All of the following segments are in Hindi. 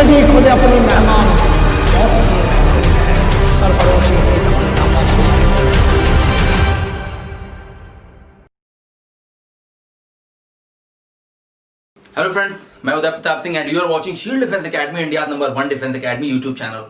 जिंदगी खुद अपनी मेहमान सरफरोशी की तमन्ना। हेलो फ्रेंड्स, मैं Uday Pratap Singh and you are watching shield defence academy, India number 1 defence academy YouTube channel.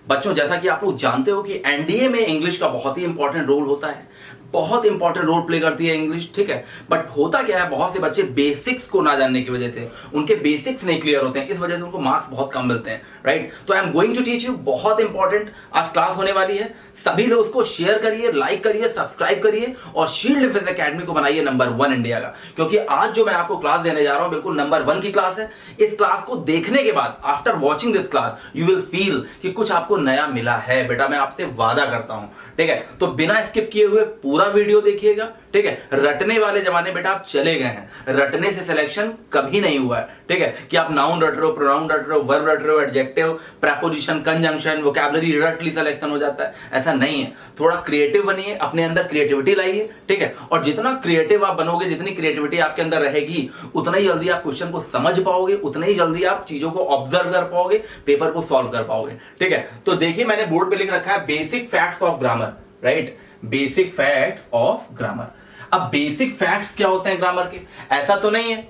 बच्चों, जैसा कि आप लोग जानते हो कि एनडीए में इंग्लिश का बहुत ही इंपॉर्टेंट रोल होता है, बहुत इंपॉर्टेंट रोल प्ले करती है इंग्लिश, ठीक है। बट होता क्या है, बहुत से बच्चे बेसिक्स को ना जानने की वजह से उनके बेसिक्स नहीं क्लियर होते हैं, इस वजह से उनको मार्क्स बहुत कम मिलते हैं, राइट। तो I am going to teach you, बहुत इंपॉर्टेंट आज क्लास होने वाली है। सभी लोग उसको शेयर करिए, लाइक करिए, सब्सक्राइब करिए और शील्ड डिफेंस एकेडमी को बनाइए नंबर 1 इंडिया का, क्योंकि आज जो मैं आपको क्लास देने जा रहा हूं बिल्कुल नंबर 1 की क्लास है। इस क्लास को देखने के बाद, after watching this class, you will feel कि कुछ आपको नया मिला है बेटा, मैं आपसे वादा करता हूं, ठीक है। तो बिना स्किप किए हुए पूरा वीडियो देखिएगा, ठीक है। रटने वाले जमाने बेटा आप चले गए हैं, रटने से सिलेक्शन कभी नहीं हुआ है, ठीक है। कि आप नाउन रट रहे हो, प्रोनाउन रट रहे हो, वर्ब रट रहे हो, एडजेक्टिव, प्रेपोजिशन, कंजंक्शन, वोकैबुलरी रट ली सिलेक्शन हो जाता है, ऐसा नहीं है। थोड़ा क्रिएटिव बनिए, अपने अंदर क्रिएटिविटी लाइए, ठीक है। और जितना क्रिएटिव आप बनोगे, जितनी क्रिएटिविटी आपके अंदर रहेगी, उतना ही जल्दी आप क्वेश्चन को समझ पाओगे, उतना ही जल्दी आप चीजों को ऑब्जर्व कर पाओगे, पेपर को सॉल्व कर पाओगे, ठीक है। तो देखिए, मैंने बोर्ड पे लिख रखा है basic facts of grammar, right. Basic facts of grammar. अब बेसिक फैक्ट्स क्या होते हैं ग्रामर के? ऐसा तो नहीं है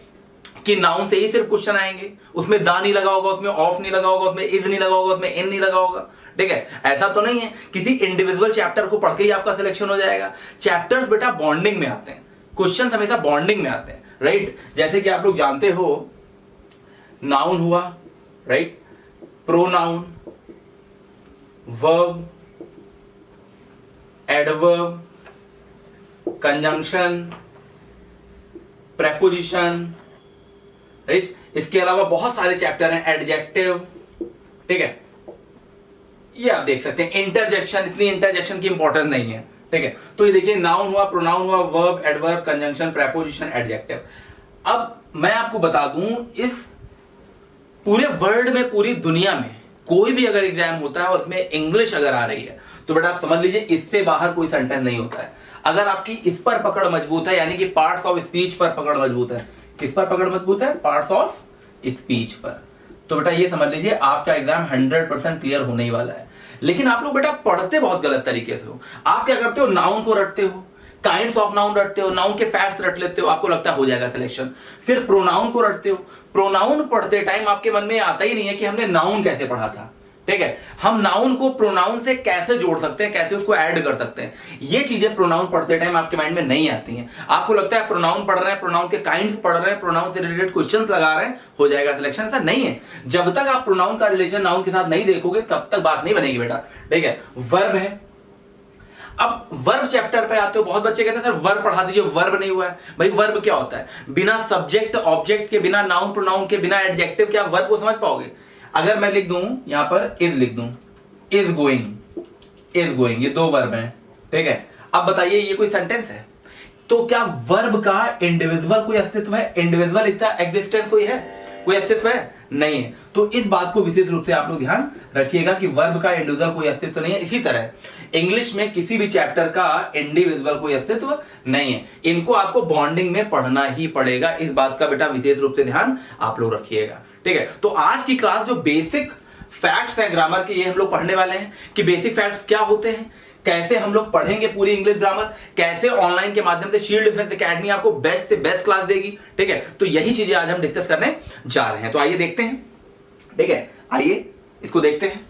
कि नाउन से ही सिर्फ क्वेश्चन आएंगे, उसमें दा नहीं लगा होगा, उसमें ऑफ नहीं लगा होगा, उसमें इज नहीं लगा होगा, उसमें इन नहीं लगा होगा, ठीक है। ऐसा तो नहीं है किसी इंडिविजुअल चैप्टर को पढ़ के ही आपका सिलेक्शन हो जाएगा। चैप्टर्स बेटा बॉन्डिंग में आते हैं, क्वेश्चन हमेशा बॉन्डिंग में आते हैं, राइट। जैसे कि आप लोग जानते हो, नाउन हुआ, right, pronoun, verb, adverb, conjunction, preposition, right. इसके अलावा बहुत सारे चैप्टर हैं, एडजेक्टिव, ठीक है। ये आप देख सकते हैं, इंटरजेक्शन, इतनी इंटरजेक्शन की इंपॉर्टेंस नहीं है, ठीक है। तो ये देखिए, नाउन हुआ, प्रोनाउन हुआ, verb, adverb, conjunction, preposition, adjective. अब मैं आपको बता दूं, इस पूरे वर्ल्ड में, पूरी दुनिया में कोई भी अगर एग्जाम होता है और उसमें इंग्लिश अगर आ रही है, तो बेटा आप समझ लीजिए इससे बाहर कोई सेंटेंस नहीं होता है। अगर आपकी इस पर पकड़ मजबूत है, यानी कि पार्ट्स ऑफ स्पीच पर पकड़ मजबूत है, किस पर पकड़ मजबूत है? पार्ट्स ऑफ स्पीच पर, तो बेटा ये समझ लीजिए आपका एग्जाम 100% क्लियर होने ही वाला है। लेकिन आप लोग बेटा पढ़ते बहुत गलत तरीके से हो। आप क्या करते हो? नाउन को रटते हो, काइंड्स ऑफ नाउन रटते हो, नाउन के फैक्ट्स रट लेते हो, आपको लगता है हो जाएगा सिलेक्शन। फिर प्रोनाउन को रटते हो, प्रोनाउन पढ़ते टाइम आपके मन में आता ही नहीं है कि हमने नाउन कैसे पढ़ा था, ठीक है। हम नाउन को प्रोनाउन से कैसे जोड़ सकते हैं, कैसे उसको ऐड कर सकते हैं, ये चीजें प्रोनाउन पढ़ते टाइम आपके माइंड में नहीं आती हैं। आपको लगता है प्रोनाउन पढ़ रहे हैं, प्रोनाउन के काइंड्स पढ़ रहे हैं, प्रोनाउन से रिलेटेड क्वेश्चंस लगा रहे हैं, हो जाएगा सिलेक्शन। ऐसा नहीं है। जब तक आप प्रोनाउन का रिलेशन नाउन के साथ नहीं देखोगे, तब तक बात नहीं बनेगी बेटा, ठीक है। वर्ब है, अब वर्ब चैप्टर पे आते हो, बहुत बच्चे कहते हैं सर वर्ब पढ़ा दीजिए, वर्ब नहीं हुआ है। भाई वर्ब क्या होता है? बिना सब्जेक्ट ऑब्जेक्ट के, बिना नाउन प्रोनाउन के, बिना एडजेक्टिव के आप वर्ब को समझ पाओगे? अगर मैं लिख दूं यहां पर इज लिख दूं, इज गोइंग, इज गोइंग, ये दो वर्ब हैं, ठीक है। अब बताइए ये कोई सेंटेंस है? तो क्या वर्ब का इंडिविजुअल कोई अस्तित्व है? इंडिविजुअल इसका एग्जिस्टेंस कोई है? कोई अस्तित्व है? नहीं है। तो इस बात को विशेष रूप से आप लोग ध्यान रखिएगा कि वर्ब का इंडिविजुअल कोई अस्तित्व नहीं है। इसी तरह इंग्लिश में किसी भी चैप्टर का इंडिविजुअल कोई अस्तित्व नहीं है। इनको आपको बॉन्डिंग में पढ़ना ही पड़ेगा, इस बात का बेटा विशेष रूप से ध्यान आप लोग रखिएगा, ठीक है। तो आज की क्लास जो बेसिक फैक्ट्स हैं ग्रामर के, ये हम लोग पढ़ने वाले हैं कि बेसिक फैक्ट्स क्या होते हैं, कैसे हम लोग पढ़ेंगे पूरी इंग्लिश ग्रामर, कैसे ऑनलाइन के माध्यम से शील्ड डिफेंस एकेडमी आपको बेस्ट से बेस्ट क्लास देगी, ठीक है। तो यही चीजें आज हम डिस्कस करने जा रहे हैं। तो आइए देखते हैं, ठीक है, आइए इसको देखते हैं,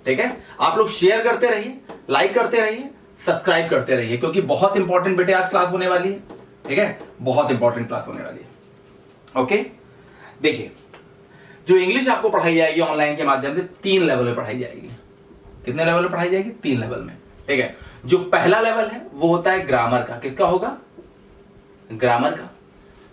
ठीक है। आप लोग शेयर करते रहिए, लाइक करते रहिए, सब्सक्राइब करते रहिए, क्योंकि बहुत इंपॉर्टेंट बेटे आज क्लास होने वाली है, ठीक है। बहुत इंपॉर्टेंट क्लास होने वाली है, ओके। देखिए, जो इंग्लिश आपको पढ़ाई जाएगी ऑनलाइन के माध्यम से 3 लेवल में पढ़ाई जाएगी। कितने लेवल में पढ़ाई जाएगी? 3 लेवल में, ठीक है। जो पहला लेवल है वो होता है ग्रामर का। किसका होगा? ग्रामर का।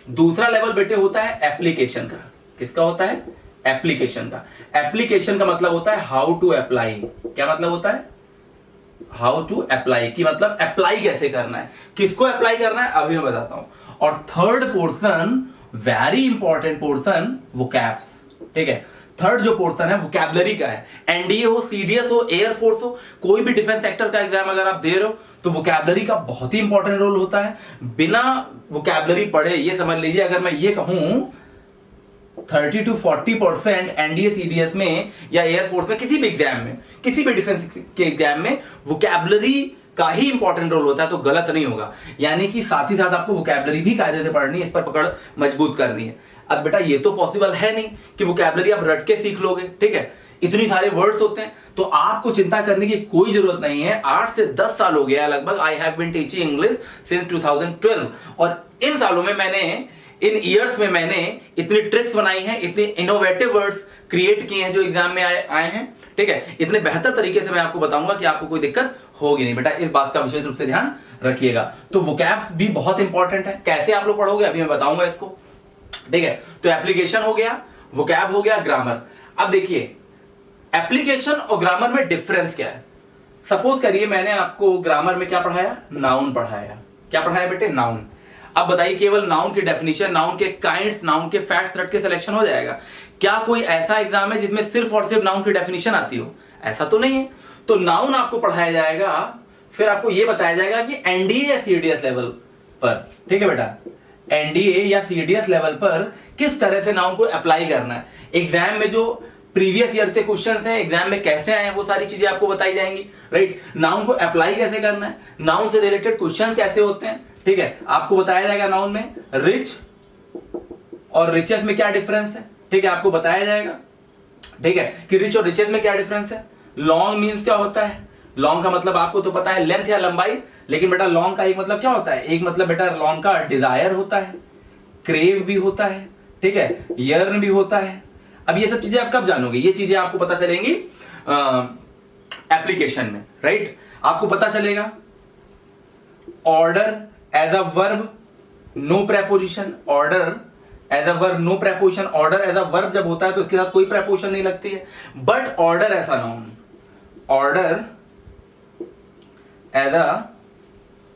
दूसरा लेवल बेटे होता है एप्लीकेशन का। किसका होता है? एप्लीकेशन का। एप्लीकेशन का मतलब होता है हाउ टू अप्लाई। क्या मतलब होता है? हाउ टू अप्लाई, की मतलब अप्लाई कैसे करना है, किसको अप्लाई करना है, अभी मैं बताता हूं। और third portion, very important portion, vocabs, ठीक है। थर्ड जो पोर्शन है वोकैबुलरी का है। एनडीए हो, सीडीएस हो, एयरफोर्स हो, कोई भी डिफेंस सेक्टर का एग्जाम अगर आप दे रहे हो तो वोकैबुलरी का बहुत ही इंपॉर्टेंट रोल होता है। बिना वोकैबुलरी पढ़े, ये समझ लीजिए, अगर मैं ये कहूं 30 to 40% एनडीए सीडीएस में या एयरफोर्स में किसी भी एग्जाम में, किसी भी डिफेंस के एग्जाम में वोकैबुलरी का ही इंपॉर्टेंट रोल होता है, तो गलत नहीं होगा। यानी कि साथ ही साथ आपको वोकैबुलरी भी कायदे से पढ़नी है, इस पर पकड़ मजबूत करनी है। अब बेटा ये तो पॉसिबल है नहीं कि वोकैबुलरी आप रट के सीख लोगे, ठीक है, इतनी सारे वर्ड्स होते हैं, तो आपको चिंता करने की कोई जरूरत नहीं है। 8 से 10 साल हो गया लगभग, I have been teaching English since 2012, और इन सालों में मैंने, इन ईयर्स में मैंने इतनी ट्रिक्स बनाई हैं, इतने इनोवेटिव वर्ड्स क्रिएट किए हैं जो एग्जाम में आए हैं, ठीक है, इतने बेहतर तरीके से मैं आपको बताऊंगा कि आपको कोई दिक्कत होगी नहीं। बेटा इस बात का विशेष रूप से ध्यान रखिएगा। तो वोकैब्स भी बहुत इंपॉर्टेंट है, कैसे आप लोग पढ़ोगे अभी मैं बताऊंगा इसको, ठीक है। तो एप्लीकेशन हो गया, वोकैब हो गया, ग्रामर। अब देखिए एप्लीकेशन और ग्रामर में डिफरेंस क्या है। सपोज करिए मैंने आपको ग्रामर में क्या पढ़ाया, नाउन पढ़ाया। क्या पढ़ाया बेटे, नाउन। अब बताइए केवल नाउन की डेफिनेशन, नाउन के काइंड्स, नाउन के फैक्ट्स रट के सिलेक्शन हो जाएगा? क्या कोई ऐसा एग्जाम है जिसमें सिर्फ और सिर्फ नाउन की डेफिनेशन आती हो? ऐसा तो नहीं है। तो नाउन आपको पढ़ाया जाएगा, फिर आपको यह बताया जाएगा कि एनडीए या सीडीएस लेवल पर, ठीक है बेटा, एनडीए या सीडीएस लेवल पर किस तरह से नाउन को अप्लाई करना है। एग्जाम में जो प्रीवियस ईयर से क्वेश्चंस हैं एग्जाम में कैसे आए हैं वो सारी चीजें आपको बताई जाएंगी, राइट। नाउन को अप्लाई कैसे करना है, नाउन से रिलेटेड क्वेश्चंस कैसे होते हैं, ठीक है, आपको बताया जाएगा। नाउन में रिच और रिचेस में क्या डिफरेंस है, ठीक है, आपको बताया जाएगा, ठीक है, कि रिच और रिचेस में क्या डिफरेंस है। लॉन्ग मीन्स क्या होता है, लॉन्ग का मतलब आपको तो पता है लेंथ या लंबाई, लेकिन बेटा लॉन्ग का एक मतलब क्या होता है, एक मतलब बेटा लॉन्ग का डिजायर होता है, क्रेव भी होता है, ठीक है, यर्न भी होता है। अब ये सब चीजें आप कब जानोगे, ये चीजें आपको पता चलेंगी एप्लीकेशन में, राइट। आपको पता चलेगा order as a verb no preposition, order as a verb no preposition. Order as a verb जब होता है तो इसके साथ कोई प्रेपोजिशन नहीं लगती है, but order as a noun, order as a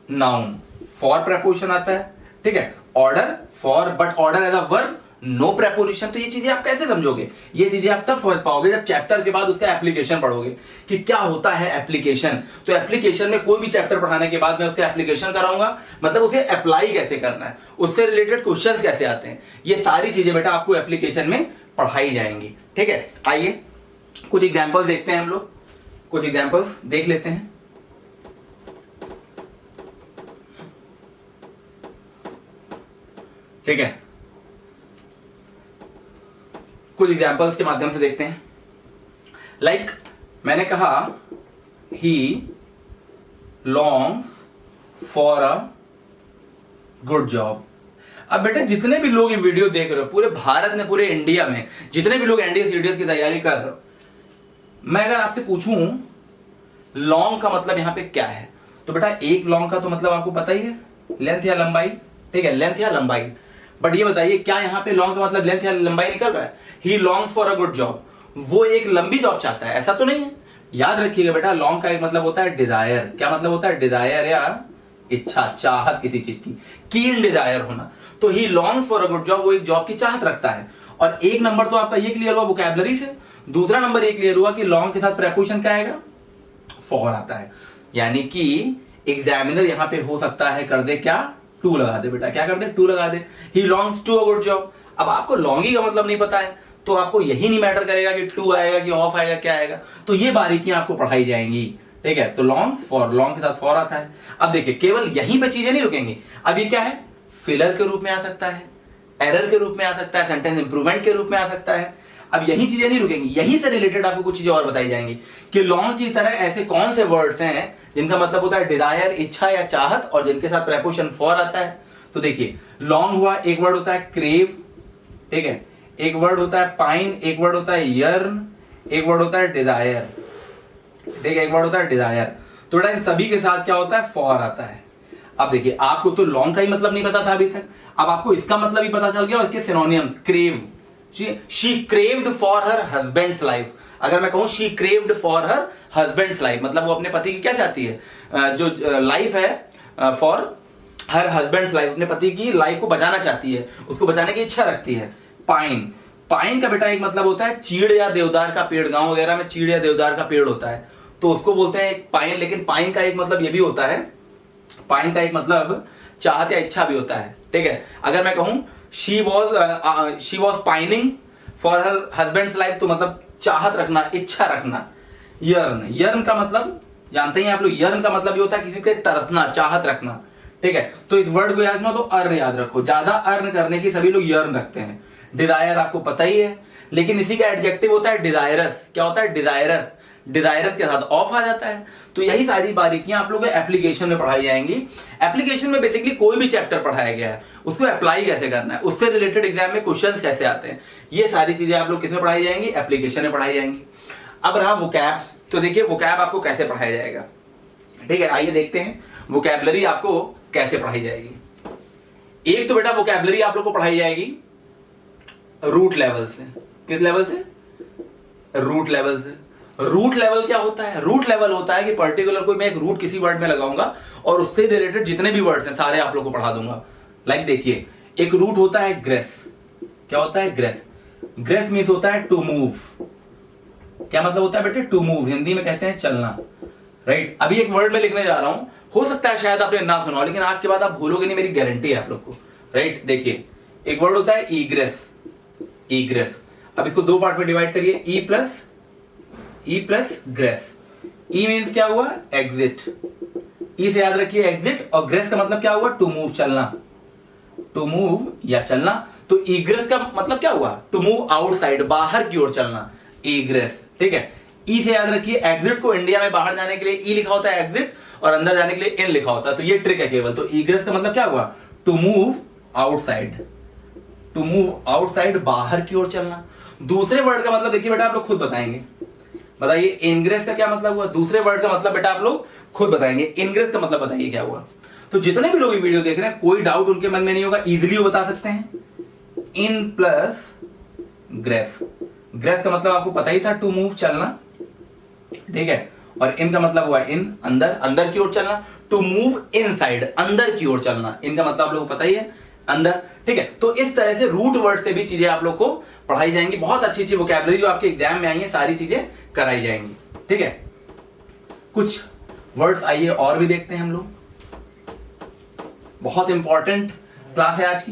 noun for preposition आता है, ठीक है, order for, but order as a verb no preposition. तो ये चीजें आप कैसे समझोगे, ये चीजें आप तब समझ पाओगे जब चैप्टर के बाद उसका एप्लीकेशन पढ़ोगे कि क्या होता है एप्लीकेशन। तो एप्लीकेशन में कोई भी चैप्टर पढ़ाने के बाद मैं उसका एप्लीकेशन कराऊंगा, मतलब उसे अप्लाई कैसे करना है, उससे रिलेटेड क्वेश्चंस कैसे आते हैं, ये सारी चीजें बेटा आपको एप्लीकेशन में पढ़ाई जाएंगी, ठीक है। आइए कुछ एग्जाम्पल्स देखते हैं, हम लोग कुछ एग्जाम्पल्स देख लेते हैं। ठीक है, कुछ एग्जाम्पल्स के माध्यम से देखते हैं। लाइक मैंने कहा he longs for a good job. अब बेटे जितने भी लोग ये वीडियो देख रहे हो पूरे भारत में, पूरे इंडिया में जितने भी लोग एनडीए सीडीएस की तैयारी कर रहे हो, मैं अगर आपसे पूछूं लॉन्ग का मतलब यहां पे क्या है, तो बेटा एक लॉन्ग का तो मतलब आपको पता ही है, लेंथ या लंबाई, ठीक है, लेंथ या लंबाई। बट ये बताइए क्या यहाँ पे लॉन्ग का मतलब लेंथ या लंबाई निकल रहा है? He longs for a good job, वो एक लंबी जॉब चाहता है, ऐसा तो नहीं है। याद रखिएगा बेटा लॉन्ग का एक मतलब होता है डिजायर। क्या मतलब होता है? डिजायर या इच्छा, चाहत किसी चीज की, कीन डिजायर होना। तो he longs for a good job, वो एक जॉब की चाहत रखता है। और एक नंबर तो आपका ये क्लियर हुआ वोकैबुलरी से, दूसरा नंबर ये क्लियर हुआ कि लॉन्ग के साथ प्रेपोजिशन क्या आएगा? फॉर आता है। यानी कि एग्जामिनर यहां पे हो सकता है कर दे क्या? टू लगा दे बेटा। क्या कर दे? टू लगा दे। He longs to a good job. अब आपको लॉन्गी का मतलब नहीं पता है तो आपको यही नहीं मैटर करेगा कि टू आएगा कि ऑफ आएगा, क्या आएगा। तो ये बारीकियां आपको पढ़ाई जाएंगी, ठीक है। तो लॉन्ग्स फॉर, लॉन्ग के साथ फॉर आता है। अब देखिए केवल यहीं पे चीजें नहीं रुकेंगी। अब ये क्या है? फिलर के रूप में आ सकता है, एरर के रूप में आ सकता है, सेंटेंस इंप्रूवमेंट के रूप में आ सकता है। अब यही चीजें नहीं रुकेंगी, यहीं से रिलेटेड आपको कुछ चीजें और बताई जाएंगी कि लॉन्ग की तरह ऐसे कौन से वर्ड्स हैं जिनका मतलब होता है डिजायर, इच्छा या चाहत, और जिनके साथ प्रेपोजिशन फॉर आता है। तो देखिए लॉन्ग हुआ, एक वर्ड होता है क्रेव, ठीक है, एक वर्ड होता है पाइन, एक वर्ड होता है यर्न, एक वर्ड होता है डिजायर, ठीक है, एक वर्ड होता है डिजायर। तो बेटा इन सभी के साथ क्या होता है? फॉर आता है। अब देखिए आपको तो लॉन्ग का ही मतलब नहीं पता था अभी तक, अब आपको इसका मतलब भी पता चल गया और इसके synonyms. Crave, she craved for her husband's life. अगर मैं कहूं she craved for her husband's life, मतलब वो अपने पति की क्या चाहती है? जो लाइफ है फॉर हर हस्बैंड्स लाइफ, अपने पति की लाइफ को बचाना चाहती है, उसको बचाने की इच्छा रखती है। पाइन, पाइन का बेटा एक मतलब होता है चीड़ या देवदार का पेड़। गांव वगैरह में चीड़ या देवदार का पेड़ होता है तो उसको बोलते हैं पाइन। लेकिन पाइन का एक मतलब ये भी होता है, पाइन का एक मतलब चाहत या इच्छा भी होता है, ठीक है। अगर मैं कहूं she was pining for her husband's life, तो मतलब चाहत रखना, इच्छा रखना। यर्न, यर्न का मतलब जानते हैं आप लोग, यर्न का मतलब ये होता है किसी के तरसना, चाहत रखना, ठीक है। तो इस वर्ड को याद रखना, तो अर्न याद रखो, ज्यादा अर्न करने की सभी लोग यर्न रखते हैं। डिजायर आपको पता ही है, लेकिन इसी का एडजेक्टिव होता है डिजायरस। क्या होता है? डिजायरस। डिजायरस के साथ ऑफ आ जाता है। तो यही सारी बारीकियां आप लोगों को एप्लीकेशन में पढ़ाई जाएंगी। एप्लीकेशन में बेसिकली कोई भी चैप्टर पढ़ाया गया है उसको अप्लाई कैसे करना है, उससे रिलेटेड एग्जाम में क्वेश्चंस कैसे आते हैं, ये सारी चीजें आप लोग किसमें पढ़ाई जाएंगी? एप्लीकेशन में पढ़ाई जाएंगी। अब रहा वोकैब्स, तो देखिए वोकैब आपको कैसे पढ़ाया जाएगा, ठीक है। आइए देखते हैं वोकैबलरी आपको कैसे पढ़ाई जाएगी। एक तो बेटा वोकैबलरी आप लोग को पढ़ाई जाएगी रूट लेवल से। किस लेवल से? रूट लेवल से। रूट लेवल क्या होता है? रूट लेवल होता है कि पर्टिकुलर कोई मैं एक रूट किसी वर्ड में लगाऊंगा और उससे रिलेटेड जितने भी वर्ड्स हैं सारे आप लोग को पढ़ा दूंगा। लाइक देखिए, एक रूट होता है ग्रेस। क्या होता है? ग्रेस। ग्रेस मीन्स होता है टू मूव। क्या मतलब होता है बेटे? टू मूव, हिंदी में कहते हैं चलना, राइट। अभी एक वर्ड में लिखने जा रहा हूं, हो सकता है शायद आपने ना सुना हो, लेकिन आज के बाद आप भूलोगे नहीं, मेरी गारंटी है आप लोग को, राइट। देखिए एक वर्ड होता है ईग्रेस। ईग्रेस, अब इसको दो पार्ट में डिवाइड करिए, E plus grace. E means क्या हुआ? एग्जिट। ई से याद रखिए एग्जिट, और ग्रेस का मतलब क्या हुआ? टू मूव, चलना। टू मूव या चलना। तो ईग्रेस का मतलब क्या हुआ? टू मूव आउटसाइड, बाहर की ओर चलना, ईग्रेस, ठीक है। ई से याद रखिए एग्जिट को इंडिया में बाहर जाने के लिए ई लिखा होता है एग्जिट, और अंदर जाने के लिए इन लिखा होता है, तो ये ट्रिक है केवल। तो ईग्रेस का मतलब क्या हुआ? To move outside. To move outside, बाहर की ओर चलना। दूसरे वर्ड का मतलब देखिए बेटा आप लोग खुद बताएंगे। बताइए इनग्रेस का क्या मतलब हुआ? दूसरे वर्ड का मतलब बेटा आप लोग खुद बताएंगे। इनग्रेस का मतलब बताइए क्या हुआ? तो जितने भी लोग ये वीडियो देख रहे हैं कोई डाउट उनके मन में नहीं होगा, इजीली वो बता सकते हैं। In plus grace. ग्रेस का मतलब आपको पता ही था, टू मूव, चलना, ठीक है। और इन का मतलब हुआ इन, अंदर, अंदर की ओर चलना। टू मूव इनसाइड, अंदर की ओर चलना, इनका मतलब आप लोगों को पता ही है, अंदर, ठीक है। तो इस तरह से रूट वर्ड से भी चीजें आप लोग को पढ़ाई जाएंगी। बहुत अच्छी अच्छी वोकैबुलरी जो आपके एग्जाम में आई है, सारी चीजें कराई जाएंगी, ठीक है। कुछ वर्ड्स आइए और भी देखते हैं हम लोग। बहुत इंपॉर्टेंट क्लास है आज की,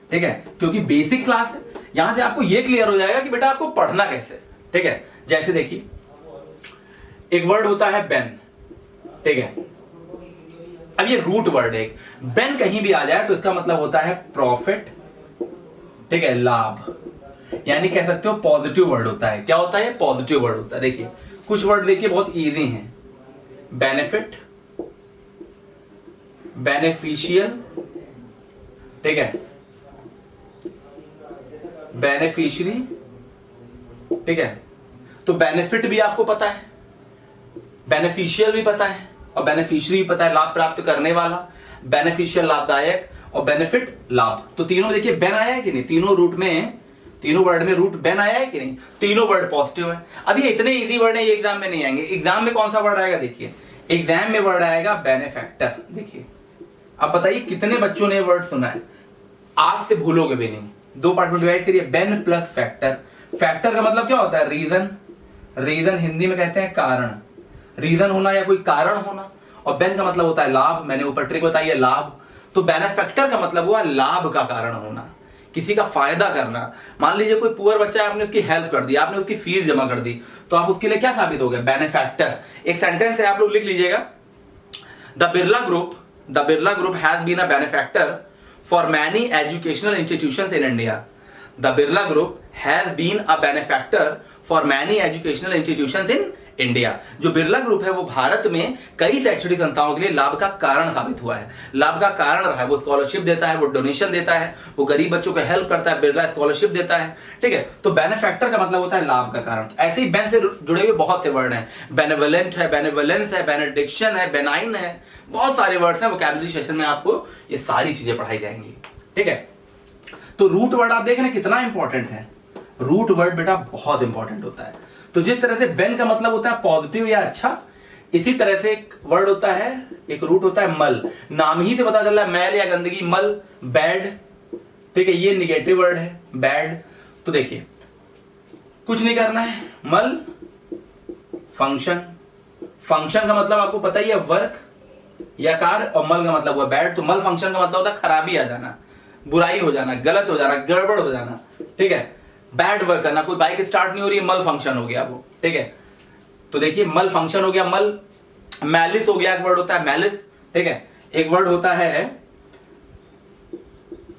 ठीक है, क्योंकि बेसिक क्लास है। यहां से आपको यह क्लियर हो जाएगा कि बेटा आपको पढ़ना कैसे, ठीक है। जैसे देखिए एक वर्ड होता है बेन, ठीक है। अब ये रूट वर्ड है। बेन कहीं भी आ जाए तो इसका मतलब होता है प्रॉफिट, ठीक है, लाभ, यानी कह सकते हो पॉजिटिव वर्ड होता है। क्या होता है? पॉजिटिव वर्ड होता है। देखिए कुछ वर्ड देखिए बहुत इजी हैं। बेनिफिट, बेनिफिशियल, ठीक है, बेनिफिशियरी, ठीक है। तो बेनिफिट भी आपको पता है, बेनिफिशियल भी पता है, और बेनिफिशियरी भी पता है, लाभ प्राप्त करने वाला। बेनिफिशियल लाभदायक, और बेनिफिट लाभ। तो तीनों देखिए बेन आया है कि नहीं? तीनों रूट में, तीनों वर्ड में रूट बेन आया है कि नहीं? तीनों वर्ड पॉजिटिव है। अब ये इतने इजी वर्ड है, ये एग्जाम में नहीं आएंगे। एग्जाम में कौन सा वर्ड आएगा? देखिए एग्जाम में वर्ड आएगा बेनिफैक्टर। देखिए अब बताइए कितने बच्चों ने वर्ड सुना है? आज से भूलोगे भी नहीं। दो पार्ट में डिवाइड करिए, बेन प्लस फैक्टर। फैक्टर का मतलब क्या होता है? रीजन। रीजन हिंदी में कहते हैं कारण, रीजन होना या कोई कारण होना। और बेन का मतलब होता है लाभ, मैंने ऊपर ट्रिक बताई है, लाभ। तो बेनिफैक्टर का मतलब हुआ लाभ का कारण होना, किसी का फायदा करना। मान लीजिए कोई पुअर बच्चा है, आपने उसकी हेल्प कर दी, आपने उसकी फीस जमा कर दी, तो आप उसके लिए क्या साबित हो गए? बेनिफैक्टर। एक सेंटेंस है, आप लोग लिख लीजिएगा, the Birla group has been a benefactor for many educational institutions in India. The Birla Group has been a benefactor for many educational institutions in India. जो बिरला ग्रुप है वो भारत में कई शैक्षणिक संस्थाओं के लिए लाभ का कारण साबित हुआ है, लाभ का कारण रहा है। वो स्कॉलरशिप देता है, वो डोनेशन देता है, वो गरीब बच्चों को हेल्प करता है, बिरला स्कॉलरशिप देता है, ठीक है। तो बेनिफैक्टर का मतलब होता है लाभ का कारण। ऐसे ही बेन से जुड़े हुए बहुत से वर्ड हैं, बेनेवलेंट है, बेनेवलेंस है, बेनेडिक्शन है, बेनाइन है, बहुत सारे वर्ड्स हैं। वोकैबुलरी सेशन में आपको ये सारी चीजें पढ़ाई जाएंगी, ठीक है। तो रूट वर्ड आप देख रहे हैं कितना इंपॉर्टेंट है। रूट वर्ड बेटा बहुत इंपॉर्टेंट होता है। तो जिस तरह से बेन का मतलब होता है पॉजिटिव या अच्छा, इसी तरह से एक वर्ड होता है, एक रूट होता है मल। नाम ही से पता चल रहा है मैल या गंदगी, मल बैड, ठीक है, ये निगेटिव वर्ड है, बैड। तो देखिए कुछ नहीं करना है, मल फंक्शन। फंक्शन का मतलब आपको पता ही है वर्क या कार्य, और मल का मतलब हुआ बैड। तो मल फंक्शन का मतलब होता है खराबी आ जाना, बुराई हो जाना, गलत हो जाना, गड़बड़ हो जाना, ठीक है। बैड वर्क करना, कोई बाइक स्टार्ट नहीं हो रही है, मल फंक्शन हो गया वो, ठीक है। तो देखिए मल फंक्शन हो गया, मल मैलिस हो गया, एक वर्ड होता है मैलिस, ठीक है। एक वर्ड होता है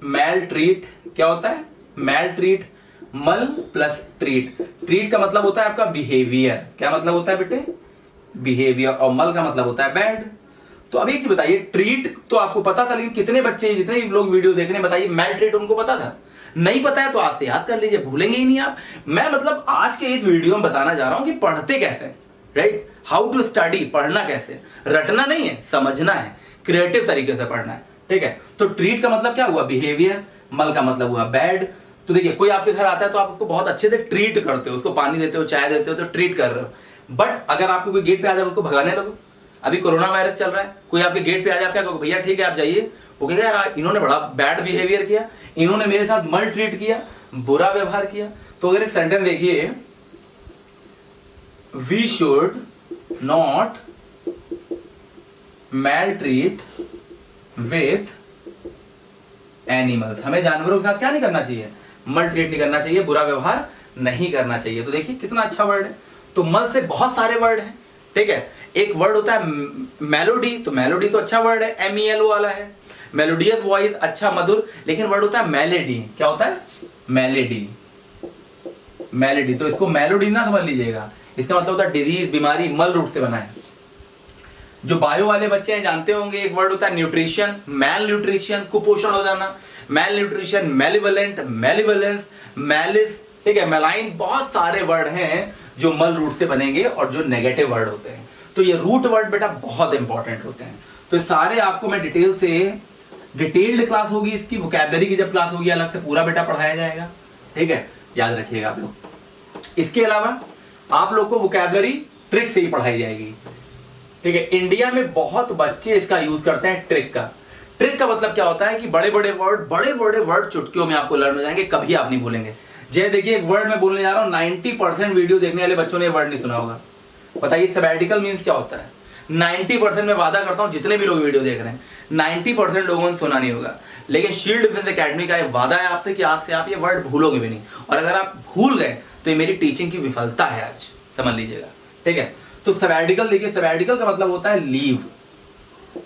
मैल ट्रीट, क्या होता है मैल ट्रीट, मल प्लस ट्रीट, ट्रीट का मतलब होता है आपका बिहेवियर, क्या मतलब होता है बेटे बिहेवियर, और मल का मतलब होता है बैड। तो अब एक चीज बताइए, ट्रीट तो आपको पता था, लेकिन कितने बच्चे जितने भी लोग वीडियो देख रहे हैं बताइए मैल ट्रीट उनको पता था? नहीं पता है तो आज से याद कर लीजिए, भूलेंगे ही नहीं आप। मैं मतलब आज के इस वीडियो में बताना जा रहा हूं कि पढ़ते कैसे, राइट, हाउ टू स्टडी, पढ़ना कैसे, रटना नहीं है, समझना है, क्रिएटिव तरीके से पढ़ना है, ठीक है। तो ट्रीट का मतलब क्या हुआ बिहेवियर, मल का मतलब हुआ बैड। तो देखिए कोई आपके घर आता है तो आप उसको बहुत अच्छे से ट्रीट करते हो, उसको पानी देते हो, चाय देते हो, तो ट्रीट कर रहे हो। बट अगर आपको कोई गेट पे आ जाए उसको भगाने लगो, अभी कोरोना वायरस चल रहा है, कोई आपके गेट पे आ जाए, क्या कहोगे भैया ठीक है आप जाइए, वो कहेगा यार इन्होंने बड़ा बैड बिहेवियर किया, इन्होंने मेरे साथ मल ट्रीट किया, बुरा व्यवहार किया। तो अगर एक सेंटेंस देखिए, we should not maltreat with animals, हमें जानवरों के साथ क्या नहीं करना चाहिए, मल ट्रीट नहीं करना चाहिए, बुरा व्यवहार नहीं करना चाहिए। तो देखिए कितना अच्छा वर्ड है। तो मल से बहुत सारे वर्ड हैं, ठीक है। एक वर्ड होता है मेलोडी, तो मेलोडी तो अच्छा वर्ड है, MELO वाला है, मेलोडियस वॉइस, अच्छा मधुर। लेकिन वर्ड होता है मेलेडी, क्या होता है मेलेडी, मेलेडी। तो इसको मेलोडी ना समझ लीजिएगा, इसका मतलब होता है डिजीज, बीमारी, मल रूट से बना है। जो बायो वाले बच्चे हैं जानते होंगे, एक वर्ड होता है न्यूट्रिशन, मैल न्यूट्रिशन, कुपोषण हो जाना, मैल न्यूट्रिशन, मेलिवलेंट, मेलिवलेंस, मैलिस, ठीक है, मेलाइन, बहुत सारे वर्ड हैं जो मल रूट से बनेंगे और जो नेगेटिव वर्ड होते हैं। तो ये रूट वर्ड बेटा बहुत इंपॉर्टेंट होते हैं। तो सारे आपको मैं डिटेल्ड क्लास होगी इसकी, वोकैबुलरी की जब क्लास होगी अलग से पूरा बेटा पढ़ाया जाएगा, ठीक है, याद रखिएगा आप लोग। इसके अलावा आप लोग को वोकैबुलरी ट्रिक से ही पढ़ाई जाएगी, ठीक है। इंडिया में बहुत बच्चे इसका यूज करते हैं ट्रिक का। ट्रिक का मतलब क्या होता है कि बड़े बड़े वर्ड चुटकियों में आपको लर्न हो जाएंगे, कभी आप नहीं भूलेंगे। जय देखिए एक वर्ड मैं बोलने जा रहा हूं, 90% वीडियो देखने वाले बच्चों ने वर्ड नहीं सुना होगा। बताइए सबैटिकल मीन्स क्या होता है? 90% मैं वादा करता हूं जितने भी लोग वीडियो देख रहे हैं 90% लोगों ने सुना नहीं होगा। लेकिन शील्ड डिफेंस एकेडमी का एक वादा है आपसे कि आज से आप ये वर्ड भूलोगे भी नहीं, और अगर आप भूल गए तो ये मेरी टीचिंग की विफलता है, आज समझ लीजिएगा, ठीक है। तो सबैटिकल देखिए, सबैटिकल का मतलब होता है लीव,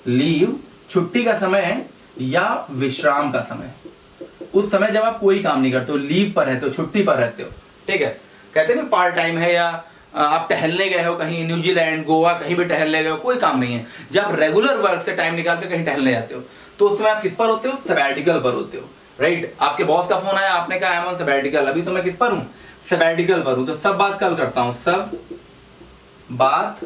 लीव छुट्टी का समय या विश्राम का समय, उस समय जब आप कोई काम नहीं करते हो, लीव पर रहते हो, छुट्टी पर रहते हो, ठीक है। कहते हैं ना पार्ट टाइम है, या आप टहलने गए हो कहीं, न्यूजीलैंड, गोवा, कहीं भी टहलने गए हो, कोई काम नहीं है, जब रेगुलर वर्क से टाइम निकाल के कहीं टहलने जाते हो तो उस समय आप किस पर होते हो? सबैटिकल पर होते हो, राइट। आपके बॉस का फोन आया, आपने कहा आई एम ऑन सबैटिकल, अभी तो मैं किस पर हूं? सबैटिकल पर हूं। तो सब बात कल करता हूं, सब बात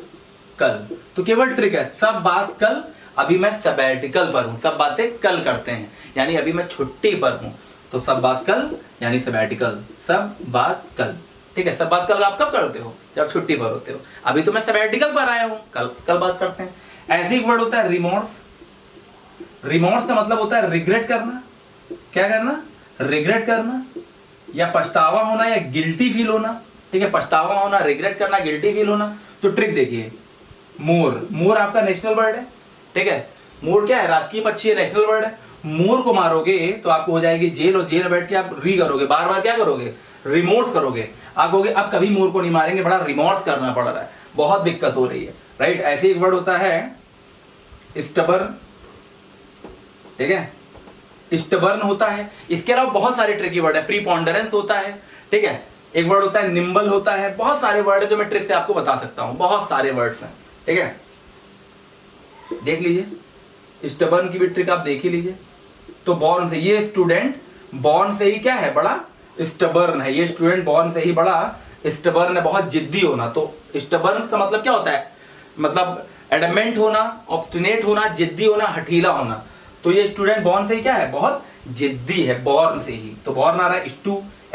कल, तो केवल ट्रिक है, सब बात कल, अभी मैं सबैटिकल पर हूं, सब बातें कल करते हैं, यानी अभी मैं छुट्टी पर हूं। तो सब बात कल यानी सबैटिकल, सब बात कल, ठीक है। सब बात कल आप कब करते हो? जब छुट्टी पर होते हो। अभी तो मैं सबैटिकल पर आया हूं, कल बात करते हैं। ऐसे एक वर्ड होता है रिमोर्स, रिमोर्स का मतलब होता है रिग्रेट करना, क्या करना? रिग्रेट करना, या पछतावा होना, या गिल्टी फील होना, ठीक है। पछतावा होना, रिग्रेट करना, गिल्टी फील होना। तो ट्रिक देखिए, मोर, मोर आपका नेशनल बर्ड है, ठीक है। मोर क्या है? राष्ट्रीय पक्षी है, नेशनल बर्ड है। मोर को मारोगे तो आपको हो जाएगी जेल, और जेल में बैठ के आप री करोगे, बार बार क्या करोगे? रिमोर्स करोगे। आप कहोगे अब कभी मोर को नहीं मारेंगे, बड़ा रिमोर्स करना पड़ रहा है, बहुत दिक्कत हो रही है, राइट। ऐसे एक वर्ड होता है स्टबर्न, ठीक है, स्टबर्न होता है। इसके अलावा बहुत सारे ट्रिकी वर्ड है, प्रीपॉन्डरेंस होता है, ठीक है। एक वर्ड होता है निम्बल होता है, बहुत सारे वर्ड है जो मैं ट्रिक से आपको बता सकता हूं, बहुत सारे वर्ड्स हैं, ठीक है। देख लीजिए, स्टबर्न की भी ट्रिक आप देख ही लीजिए। तो बॉर्न से, ये स्टूडेंट बॉर्न से ही क्या है? बड़ा स्टबर्न है, ये स्टूडेंट बॉर्न से ही बड़ा स्टबर्न है, बहुत जिद्दी होना। तो स्टबर्न का मतलब क्या होता है? मतलब एडमेंट होना, ऑब्स्टिनेट होना, जिद्दी होना, हठीला होना। तो ये स्टूडेंट बॉर्न से ही क्या है? बहुत जिद्दी है, बॉर्न से ही। तो बॉर्न आ रहा है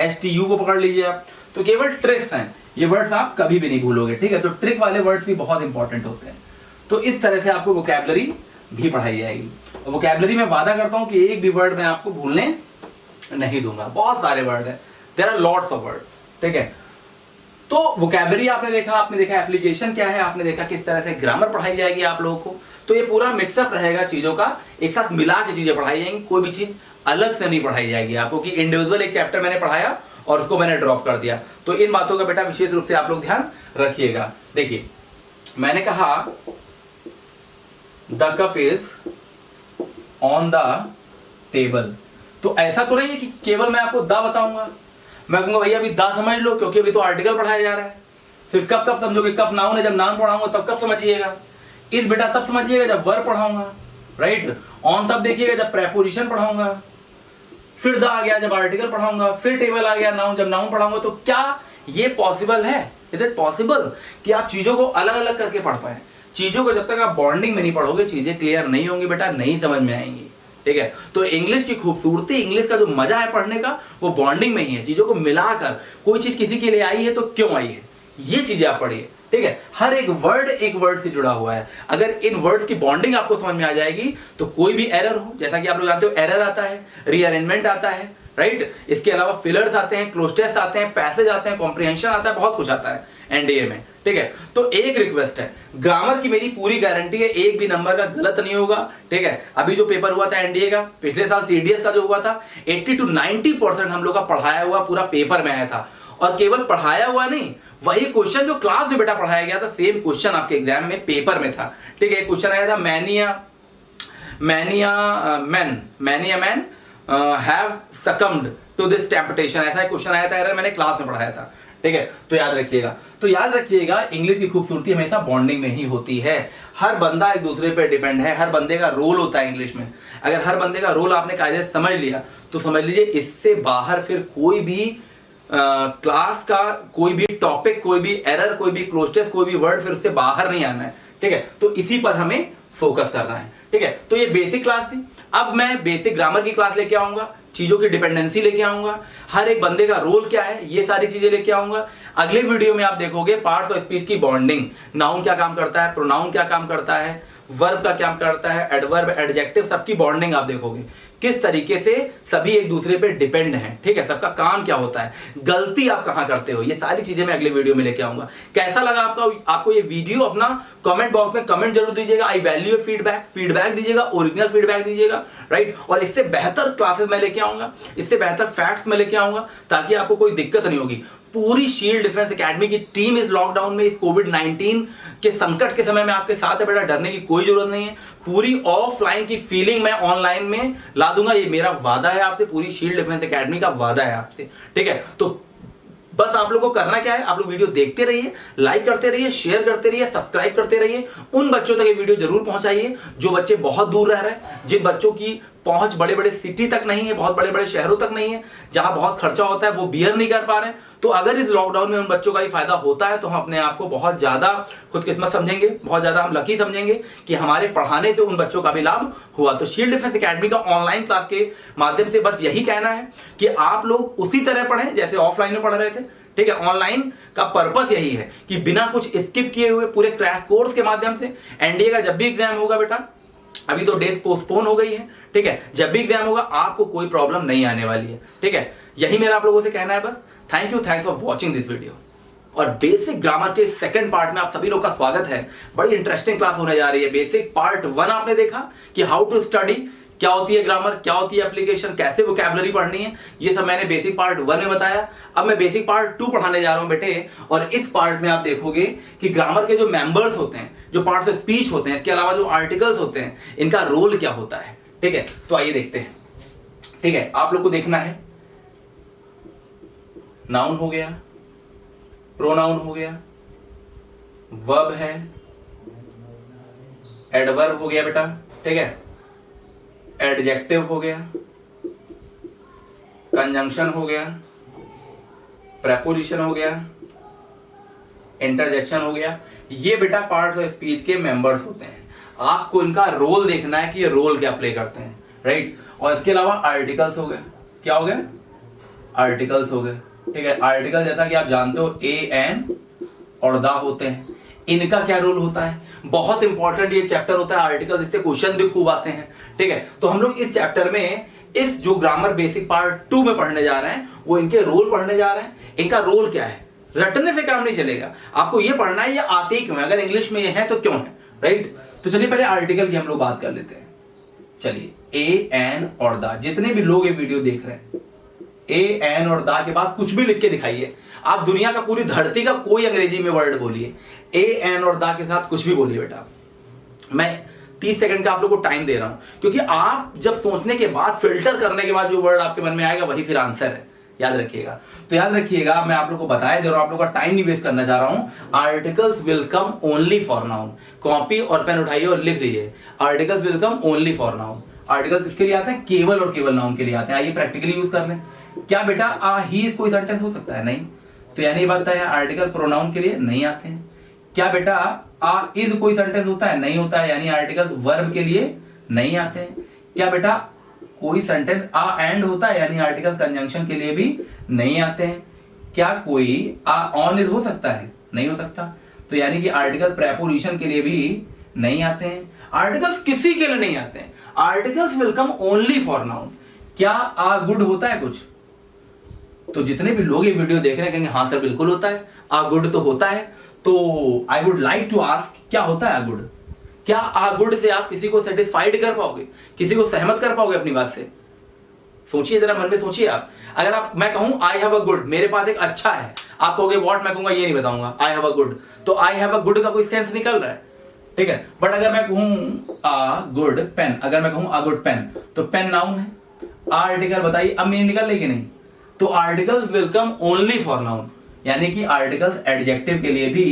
STU को पकड़ लीजिए आप। तो केवल ट्रिक्स हैं, ये वर्ड्स आप कभी भी नहीं भूलोगे, ठीक है। तो ट्रिक वाले वर्ड्स भी बहुत इंपॉर्टेंट होते हैं। तो इस तरह से आपको वोकैबुलरी भी पढ़ाई जाएगी। और वोकैबुलरी में वादा करता हूं कि एक भी वर्ड मैं आपको भूलने नहीं दूंगा, बहुत सारे वर्ड है, there are lots of words, ठीक है। तो वोकैबुलरी आपने देखा एप्लीकेशन क्या है, आपने देखा किस तरह से ग्रामर पढ़ाई जाएगी आप लोगों को। तो ये पूरा मिक्सअप रहेगा चीजों का, एक साथ मिला के चीजें पढ़ाई जाएंगी, कोई भी चीज अलग से नहीं पढ़ाई जाएगी आपको कि इंडिविजुअल एक चैप्टर मैंने पढ़ाया और उसको मैंने ड्रॉप कर दिया। तो इन बातों का बेटा विशेष रूप से आप लोग ध्यान रखिएगा। देखिए मैंने कहा the cup is on the table, तो ऐसा तो नहीं है कि केवल मैं आपको द बताऊंगा, मैं कहूंगा भैया अभी द समझ लो क्योंकि अभी तो आर्टिकल पढ़ाया जा रहा है। फिर कब कब समझोगे, कब नाउन है, जब नाउन पढ़ाऊंगा तब कब समझिएगा, इस बेटा तब समझिएगा जब वर्ब पढ़ाऊंगा, राइट। ऑन तब देखिएगा जब प्रेपोजिशन पढ़ाऊंगा, फिर द आ गया जब आर्टिकल पढ़ाऊंगा, फिर टेबल आ गया नाउन जब नाउन पढ़ाऊंगा। तो क्या ये पॉसिबल है, इज इट पॉसिबल कि आप चीजों को अलग अलग करके पढ़ पाए? चीजों को जब तक आप बॉन्डिंग में नहीं पढ़ोगे चीजें क्लियर नहीं होंगी बेटा, नहीं समझ में आएंगी, ठीक है। तो इंग्लिश की खूबसूरती, इंग्लिश का जो मजा है पढ़ने का वो बॉन्डिंग में ही है। चीजों को मिलाकर कोई चीज किसी के लिए आई है तो क्यों आई है, ये चीजें आप पढ़िए, ठीक है। हर एक वर्ड से जुड़ा हुआ है। अगर इन वर्ड्स की बॉन्डिंग आपको समझ में आ जाएगी तो कोई भी एरर हो, जैसा कि आप लोग जानते हो एरर आता है, रीअरेंजमेंट आता है, राइट। इसके अलावा फिलर्स आते हैं, क्लोज टेस्ट आते हैं, पैसेज आते हैं, कॉम्प्रिहेंशन आता है, बहुत कुछ आता है एनडीए में, ठीक है। तो एक रिक्वेस्ट है, ग्रामर की मेरी पूरी गारंटी है एक भी नंबर का गलत नहीं होगा, ठीक है। अभी जो पेपर हुआ था एनडीए का, पिछले साल सीडीएस का जो हुआ था, 80 to 90% हम लोग का पढ़ाया हुआ पूरा पेपर में आया था। और केवल पढ़ाया हुआ नहीं, वही क्वेश्चन जो क्लास में बेटा पढ़ाया गया था सेम क्वेश्चन आपके एग्जाम में पेपर में था, ठीक है। क्वेश्चन आया था many man have succumbed to this temptation, ऐसा क्वेश्चन आया था, एरर मैंने क्लास में पढ़ाया था, ठीक है। तो याद रखिएगा इंग्लिश की खूबसूरती हमेशा बॉन्डिंग में ही होती है। हर बंदा एक दूसरे पे डिपेंड है, हर बंदे का रोल होता है इंग्लिश में। अगर हर बंदे का रोल आपने कायदे से समझ लिया तो समझ लीजिए इससे बाहर फिर कोई भी क्लास का कोई भी टॉपिक, कोई भी एरर, कोई भी क्लोज टेस्ट, कोई भी वर्ड फिर उससे बाहर नहीं आना है, ठीक है। तो इसी पर हमें फोकस करना है, ठीक है। तो ये बेसिक क्लास थी। अब मैं बेसिक ग्रामर की क्लास लेके आऊंगा, चीजों की डिपेंडेंसी लेके आऊंगा, हर एक बंदे का रोल क्या है ये सारी चीजें लेके आऊंगा। अगले वीडियो में आप देखोगे पार्ट्स ऑफ स्पीच की बॉन्डिंग, नाउन क्या काम करता है, प्रोनाउन क्या काम करता है, वर्ब का क्या करता है, एडवर्ब, एडजेक्टिव, सबकी बॉन्डिंग आप देखोगे किस तरीके से सभी एक दूसरे पे डिपेंड हैं, ठीक है। सबका काम क्या होता है, गलती आप कहां करते हो, ये सारी चीजें मैं अगले वीडियो में लेके आऊंगा। कैसा लगा आपको ये वीडियो, अपना कमेंट बॉक्स में कमेंट जरूर दीजिएगा। आई वैल्यू फीडबैक दीजिएगा, ओरिजिनल फीडबैक दीजिएगा, राइट। और इससे बेहतर क्लासेस मैं लेके आऊंगा, इससे बेहतर फैक्ट्स मैं लेके आऊंगा ताकि आपको कोई दिक्कत नहीं होगी। पूरी शील्ड डिफेंस एकेडमी की टीम इस लॉकडाउन में, इस कोविड-19 के संकट के समय में आपके साथ है बेटा, डरने की कोई जरूरत नहीं है। पूरी ऑफलाइन की फीलिंग मैं ऑनलाइन में ला दूंगा, ये मेरा वादा है आपसे, पूरी शील्ड डिफेंस एकेडमी का वादा है आपसे, ठीक है। तो बस आप लोगों को करना क्या है, आप लोग वीडियो देखते रहिए, लाइक करते रहिए, शेयर करते रहिए, सब्सक्राइब करते रहिए। उन बच्चों तक ये वीडियो जरूर पहुंचाइए जो बच्चे बहुत दूर रह रहे हैं, जिन बच्चों की पहुंच बड़े बड़े सिटी तक नहीं है, बहुत बड़े बड़े शहरों तक नहीं है, जहां बहुत खर्चा होता है, वो बियर नहीं कर पा रहे हैं। तो अगर इस लॉकडाउन में उन बच्चों का ही फायदा होता है तो हम अपने आप को बहुत ज्यादा खुदकिस्मत समझेंगे, बहुत ज्यादा हम लकी समझेंगे कि हमारे पढ़ाने से उन बच्चों का भी लाभ हुआ। तो शील्ड डिफेंस एकेडमी का ऑनलाइन क्लास के माध्यम से बस यही कहना है कि आप लोग उसी तरह पढ़ें जैसे ऑफलाइन में पढ़ रहे थे, ठीक है। ऑनलाइन का पर्पस यही है कि बिना कुछ स्किप किए हुए पूरे क्रैश कोर्स के माध्यम से एनडीए का जब भी एग्जाम होगा बेटा, अभी तो डेट पोस्टपोन हो गई है, ठीक है, जब भी एग्जाम होगा आपको कोई प्रॉब्लम नहीं आने वाली है, ठीक है। यही मेरा आप लोगों से कहना है बस। Thank you, thanks for watching this video. और बेसिक ग्रामर के सेकंड पार्ट में आप सभी लोग का स्वागत है। बड़ी इंटरेस्टिंग क्लास होने जा रही है। बेसिक पार्ट 1 आपने देखा कि हाउ टू स्टडी, क्या होती है ग्रामर, क्या होती है एप्लीकेशन, कैसे वोकैबुलरी पढ़नी है, ये सब मैंने बेसिक पार्ट 1 में बताया। अब मैं बेसिक पार्ट 2 पढ़ाने जा रहा हूं बेटे, और इस पार्ट में आप देखोगे कि ग्रामर के जो मेंबर्स होते हैं, जो पार्ट्स ऑफ स्पीच होते हैं, इसके अलावा जो आर्टिकल्स होते हैं, इनका रोल क्या होता है, ठीक है। तो आइए देखते हैं, ठीक है। आप लोग को देखना है नाउन हो गया, प्रोनाउन हो गया, वर्ब है, एडवर्ब हो गया बेटा, ठीक है, एडजेक्टिव हो गया, कंजंक्शन हो गया, प्रेपोजिशन हो गया, इंटरजेक्शन हो गया। ये बेटा पार्ट्स ऑफ स्पीच के मेंबर्स होते हैं। आपको इनका रोल देखना है कि ये रोल क्या प्ले करते हैं, राइट। और इसके अलावा आर्टिकल्स हो गए, क्या हो गए, आर्टिकल्स हो गए, ठीक है। आर्टिकल जैसा कि आप जानते हो ए, एन और द होते हैं, इनका क्या रोल होता है, बहुत इंपॉर्टेंट ये चैप्टर होता है आर्टिकल, इससे क्वेश्चन भी खूब आते हैं, ठीक है। तो हम लोग इस चैप्टर में, इस जो ग्रामर बेसिक पार्ट 2 में पढ़ने जा रहे हैं, वो इनके रोल पढ़ने जा रहे हैं। इनका रोल क्या है, रटने से काम नहीं चलेगा, आपको ये पढ़ना है ये आते ही क्यों है, अगर इंग्लिश में ये है तो क्यों है, राइट। तो चलिए पहले आर्टिकल की हम लोग बात कर लेते हैं। चलिए ए एन और दा, जितने भी लोग ये वीडियो देख रहे हैं, ए एन और दा के बाद कुछ भी लिख के दिखाइए। आप दुनिया का, पूरी धरती का कोई अंग्रेजी में वर्ड बोलिए, ए एन और दा के साथ कुछ भी बोलिए बेटा। मैं 30 सेकंड का आप लोग को टाइम दे रहा हूं, क्योंकि आप जब सोचने के बाद, फिल्टर करने के बाद जो वर्ड आपके मन में आएगा वही फिर आंसर है, याद रखिएगा। तो याद रखिएगा, मैं आप लोग को बताया दे रहा हूं, आप लोग का टाइम नहीं वेस्ट करना चाह रहा हूं। Articles will come only for noun. Copy और पेन उठाइए और लिख लीजिए, articles will come only for noun. Article किसके लिए आते हैं? केवल और केवल नाउन के लिए आते हैं। आइए प्रैक्टिकली यूज कर लें। क्या बेटा आ ही इज कोई सेंटेंस हो सकता है? नहीं। तो यानी ये बात है, आर्टिकल प्रोनाउन के लिए नहीं आते हैं। क्या बेटा आ इज कोई सेंटेंस होता है? नहीं होता है, यानी आर्टिकल्स वर्ब के लिए नहीं आते हैं। क्या बेटा कोई सेंटेंस आ एंड होता है? यानी आर्टिकल कंजंक्शन के लिए भी नहीं आते हैं। क्या कोई आ ऑन इज हो सकता है? नहीं हो सकता। तो यानी कि आर्टिकल प्रेपोजिशन के लिए भी नहीं आते हैं। आर्टिकल्स किसी के लिए नहीं आते हैं। Articles will come only for noun. क्या आ गुड होता है कुछ? तो जितने भी लोग ये वीडियो देख रहे हैं कहेंगे हाँ सर बिल्कुल होता है, आ गुड तो होता है। तो I would like to ask, क्या होता है आ गुड? क्या आ गुड से आप किसी को सेटिस्फाइड कर पाओगे, किसी को सहमत कर पाओगे अपनी बात से? सोचिए जरा, मन में सोचिए आप। अगर आप, मैं कहूं आई हैव अ गुड, मेरे पास एक अच्छा है, आप कहोगे व्हाट? मैं कहूंगा ये नहीं बताऊंगा, आई हैव अ गुड। तो आई हैव अ गुड का कोई सेंस निकल रहा है, ठीक है। बट अगर मैं कहूं आ गुड पेन, अगर मैं कहूं आ गुड पेन, तो पेन नाउन है, आर्टिकल बताइए अब मीनिंग निकल रही कि नहीं? तो articles will come only for noun, यानी कि आर्टिकल्स एडजेक्टिव के लिए भी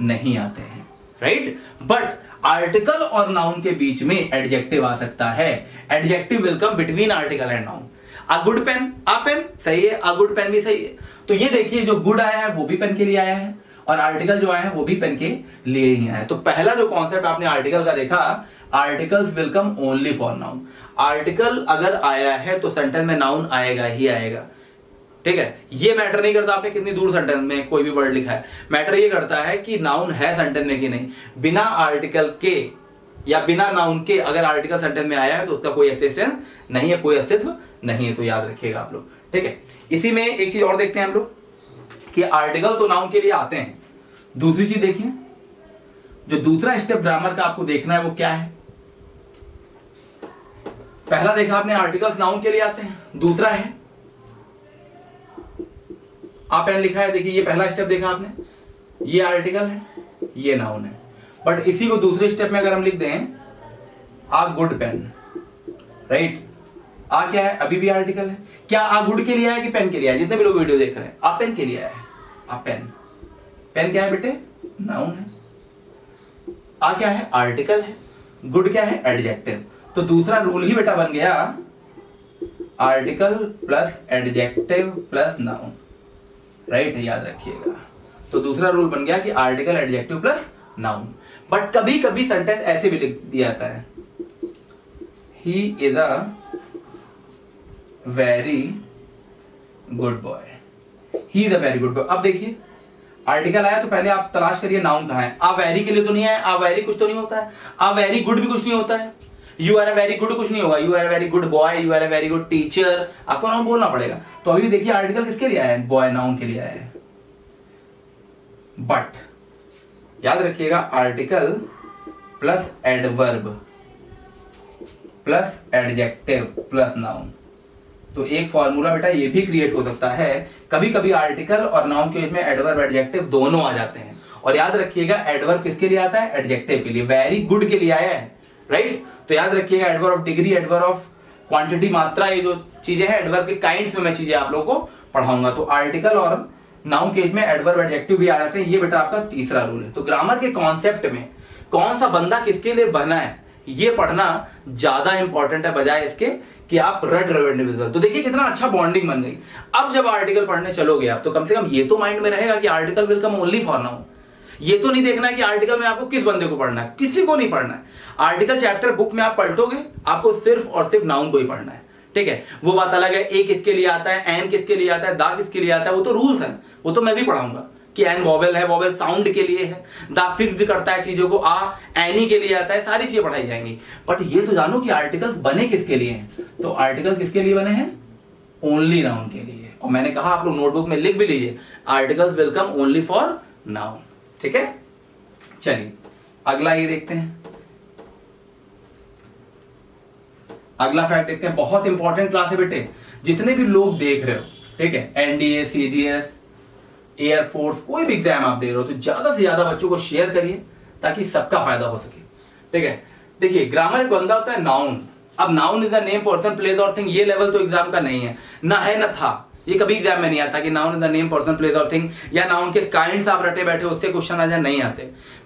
नहीं आते हैं, राइट। बट आर्टिकल और नाउन के बीच में एडजेक्टिव आ सकता है। Adjective will come between article and noun. A good pen, a pen सही है, अ गुड पेन भी सही है। तो ये देखिए, जो गुड आया है वो भी पेन के लिए आया है, और आर्टिकल जो आया है वो भी पेन के लिए ही आया है। तो पहला जो कॉन्सेप्ट आपने आर्टिकल का देखा, articles will come only for noun. Article अगर आया है तो सेंटेंस में नाउन आएगा ही आएगा, ठीक है। ये मैटर नहीं करता आपने कितनी दूर सेंटेंस में कोई भी वर्ड लिखा है, मैटर ये करता है कि नाउन है सेंटेंस में कि नहीं। बिना आर्टिकल के या बिना नाउन के अगर आर्टिकल सेंटेंस में आया है तो उसका कोई एक्सिस्टेंस नहीं है, कोई अस्तित्व नहीं है। तो याद रखिएगा आप लोग, ठीक है। इसी में एक चीज और देखते हैं हम लोग कि आर्टिकल तो नाउन के लिए आते हैं। दूसरी चीज देखिए, जो दूसरा स्टेप ग्रामर का आपको देखना है वो क्या है। पहला देखा आपने, आर्टिकल्स नाउन के लिए आते हैं। दूसरा है, आप पेन लिखा है, देखिए ये पहला स्टेप देखा आपने, ये आर्टिकल है, ये नाउन है। बट इसी को दूसरे स्टेप में अगर हम लिख दें आ गुड पेन, राइट। आ क्या है? अभी भी आर्टिकल है। क्या आ गुड के लिए आया कि पेन के लिए आया? जितने भी लोग वीडियो देख रहे हैं, आ पेन के लिए आया है। आ पेन, पेन क्या है बेटे? नाउन है। आ क्या है? आर्टिकल है। गुड क्या है? एडजेक्टिव। तो दूसरा रूल ही बेटा बन गया, article plus adjective plus noun, right, याद रखिएगा। तो दूसरा रूल बन गया कि article adjective plus noun. But कभी कभी सेंटेंस ऐसे भी लिख दिया जाता है, he is a very good boy, he is a very good boy. अब देखिए आर्टिकल आया तो पहले आप तलाश करिए नाउन कहां है। आ वेरी के लिए तो नहीं आया, आ वेरी कुछ तो नहीं होता है, आ वेरी गुड भी कुछ नहीं होता है, you are a very good कुछ नहीं होगा, you are a very good boy, you are a very good teacher, आपको नाउन बोलना पड़ेगा। तो अभी देखिए आर्टिकल किसके लिए आया है? बॉय, नाउन के लिए आया है। बट याद रखिएगा, article plus adverb plus adjective plus noun, तो एक फॉर्मूला बेटा ये भी क्रिएट हो सकता है। कभी कभी आर्टिकल और नाउन के बीच में एडवर्ब एडजेक्टिव दोनों आ जाते हैं। और याद रखिएगा, एडवर्ब किसके लिए आता है? एडजेक्टिव के लिए। वेरी गुड के लिए आया है, राइट। तो याद रखिएगा, adverb of degree, adverb of quantity, मात्रा, ये जो चीजें हैं एडवर्ब के काइंड्स में मैं चीजें आप लोगों को पढ़ाऊंगा। तो आर्टिकल और नाउन के बीच में एडवर्ब एडजेक्टिव भी आ जाते हैं। ये बेटा आपका तीसरा रूल है। तो ग्रामर के कॉन्सेप्ट में कौन सा बंदा किसके लिए बना है, ये पढ़ना ज्यादा इंपॉर्टेंट है बजाय इसके कि आप रट रहे हो इंडिविजुअल। तो देखिए कितना अच्छा बॉन्डिंग बन गई। अब जब आर्टिकल पढ़ने चलोगे आप, तो कम से कम ये तो माइंड में रहेगा कि article will come only for noun. ये तो नहीं देखना है कि आर्टिकल में आपको किस बंदे को पढ़ना है, किसी को नहीं पढ़ना है। आर्टिकल चैप्टर बुक में आप पलटोगे, आपको सिर्फ और सिर्फ नाउन को ही पढ़ना है, ठीक है। वो बात अलग है, ए किसके लिए आता है, एन किसके लिए आता है, दा किसके लिए आता है, वो तो रूल्स हैं, वो तो मैं भी पढ़ाऊंगा कि एन वॉवेल है, वॉवेल साउंड के लिए है, दा फिक्स्ड करता है चीजों को, आ एनी के लिए आता है, सारी चीजें पढ़ाई जाएंगी। बट ये तो जानो कि आर्टिकल्स बने किसके लिए हैं। तो आर्टिकल्स किसके लिए बने हैं? ओनली नाउन के लिए। और मैंने कहा आप लोग नोटबुक में लिख भी लीजिए, articles will come only for noun, ठीक है। चलिए अगला ये देखते हैं, अगला फैक्ट देखते हैं, बहुत इंपॉर्टेंट क्लास है बेटे, जितने भी लोग देख रहे हो, ठीक है, एनडीए, सीजीएस, एयरफोर्स, कोई भी एग्जाम आप दे रहे हो, तो ज्यादा से ज्यादा बच्चों को शेयर करिए ताकि सबका फायदा हो सके, ठीक है। देखिए ग्रामर एक बंदा होता है नाउन। अब noun is the name, person, place और थिंग, ये लेवल तो एग्जाम का नहीं है, ना है ना था, ये कभी एग्जाम में नहीं आता कि noun is the name, person, place और थिंग, या नाउन के काइंड्स आप रटे बैठे उससे क्वेश्चन आ जाए, नहीं आते।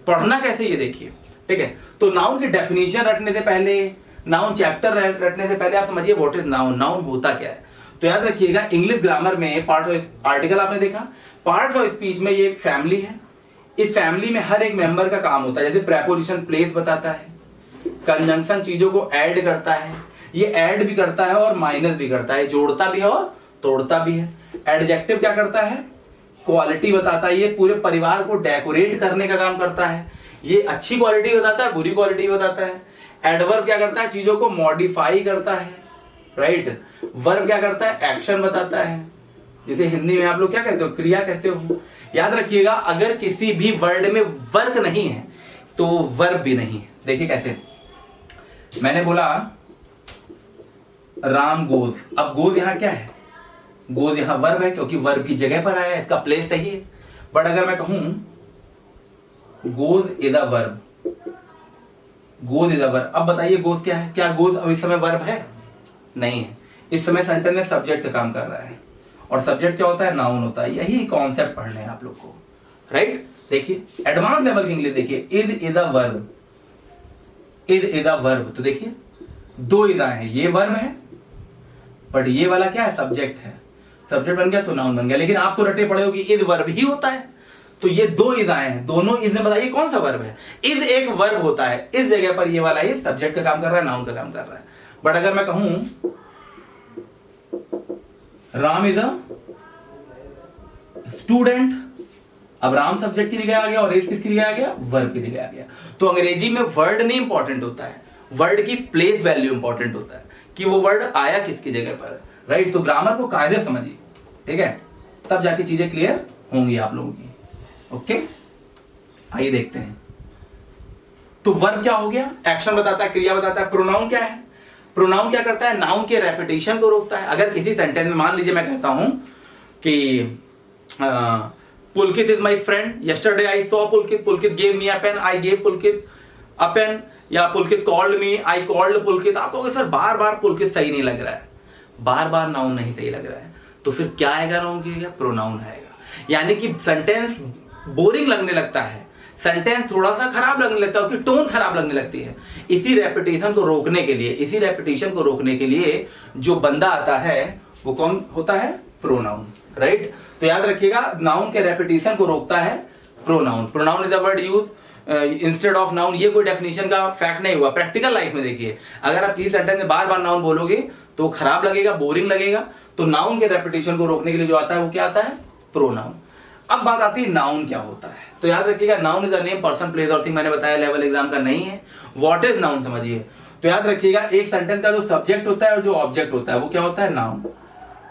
पढ़ना कैसे ये देखिए, ठीक है। तो नाउन की डेफिनेशन रटने से पहले, नाउन चैप्टर रटने से पहले आप समझिए व्हाट इज नाउन, नाउन होता क्या है। तो याद रखिएगा इंग्लिश ग्रामर में पार्ट ऑफ आर्टिकल आपने देखा, पार्ट्स ऑफ स्पीच में ये फैमिली है, इस फैमिली में हर एक मेंबर का काम होता है। जैसे प्रेपोजिशन प्लेस बताता है, कंजंक्शन चीजों को ऐड करता है, ये ऐड भी करता है और माइनस भी करता है, जोड़ता भी है और तोड़ता भी है। एडजेक्टिव क्या करता है, क्वालिटी बताता है, ये पूरे परिवार को डेकोरेट करने का काम करता है, ये अच्छी क्वालिटी बताता है, बुरी क्वालिटी बताता है। एडवर्ब क्या करता है, चीजों को मॉडिफाई करता है, राइट। वर्ब क्या करता है, एक्शन बताता है, जिसे हिंदी में आप लोग क्या कहते हो, क्रिया कहते हो। याद रखिएगा अगर किसी भी वर्ड में वर्क नहीं है तो वर्ब भी नहीं है। देखिए कैसे, मैंने बोला राम गोज, अब गोज यहां क्या है, गोज यहां वर्ब है क्योंकि वर्ब की जगह पर आया है, इसका प्लेस सही है। बट अगर मैं कहूं goes is a verb, goes is a verb, अब बताइए गोज क्या है, क्या गोज अब इस समय वर्ब है, नहीं है। इस समय सेंटेंस में सब्जेक्ट का काम कर रहा है, और सब्जेक्ट क्या होता है, नाउन होता है। यही कॉन्सेप्ट पढ़ने हैं आप लोग को, राइट। देखिए एडवांस लेवल की इंग्लिश देखिए, is is a verb, is is a verb, तो देखिए दो इजाएं हैं, ये वर्ब है बट ये वाला क्या है, सब्जेक्ट है, सब्जेक्ट बन गया तो नाउन बन गया। लेकिन आप तो रटे पड़े हो कि इज वर्ब ही होता है, तो ये दो इजाएं हैं, दोनों इज में बताइए कौन सा वर्ब है, इज एक वर्ब होता है, इस जगह पर ये वाला ये सब्जेक्ट का काम कर रहा है, नाउन का काम कर रहा है। बट अगर मैं कहूं राम इज अ स्टूडेंट, अब राम सब्जेक्ट की जगह आ गया और इज किसकी जगह आ गया, वर्ब की जगह आ गया। तो अंग्रेजी में वर्ड नहीं इंपॉर्टेंट होता है, वर्ड की प्लेस वैल्यू इंपॉर्टेंट होता है कि वो वर्ड आया किसकी जगह पर, राइट। तो ग्रामर को कायदे समझिए, ठीक है, तब जाके चीजें क्लियर होंगी आप लोगों की। ओके, आइए देखते हैं। तो वर्ब क्या हो गया, एक्शन बताता है, क्रिया बताता है। प्रोनाउन क्या है, प्रोनाउन क्या करता है, नाउन के रेपिटेशन को रोकता है। अगर किसी सेंटेंस में मान लीजिए मैं कहता हूं कि Pulkit is my friend, yesterday I saw Pulkit, Pulkit gave me a pen, I gave Pulkit a pen, या Pulkit called me, I called पुलकित। आप कहोगे सर बार बार पुलकित सही नहीं लग रहा है, बार बार नाउन नहीं सही लग रहा है, तो फिर क्या आएगा नाउन की जगह, प्रोनाउन आएगा। यानी कि सेंटेंस बोरिंग लगने लगता है, सेंटेंस थोड़ा सा खराब लगने लगता है, उसकी टोन खराब लगने लगती है। इसी रेपिटेशन को रोकने के लिए, इसी रेपिटेशन को रोकने के लिए जो बंदा आता है वो कौन होता है, प्रोनाउन, राइट। तो याद रखिएगा नाउन के रेपिटेशन को रोकता है pronoun. Pronoun is a word use instead of noun. ये कोई डेफिनेशन का फैक्ट नहीं हुआ, प्रैक्टिकल लाइफ में देखिए अगर आप किसी सेंटेंस में बार बार नाउन बोलोगे तो खराब लगेगा, बोरिंग लगेगा। तो नाउन के रेपिटेशन को रोकने के लिए जो आता है वो क्या आता है, प्रोनाउन। अब बात आती है नाउन क्या होता है। तो याद रखिएगा noun is a name, person, place और थिंग। मैंने बताया लेवल एग्जाम का नहीं है। व्हाट इज नाउन समझिए। तो याद रखिएगा एक सेंटेंस का जो सब्जेक्ट होता है और जो ऑब्जेक्ट होता है वो क्या होता है, नाउन।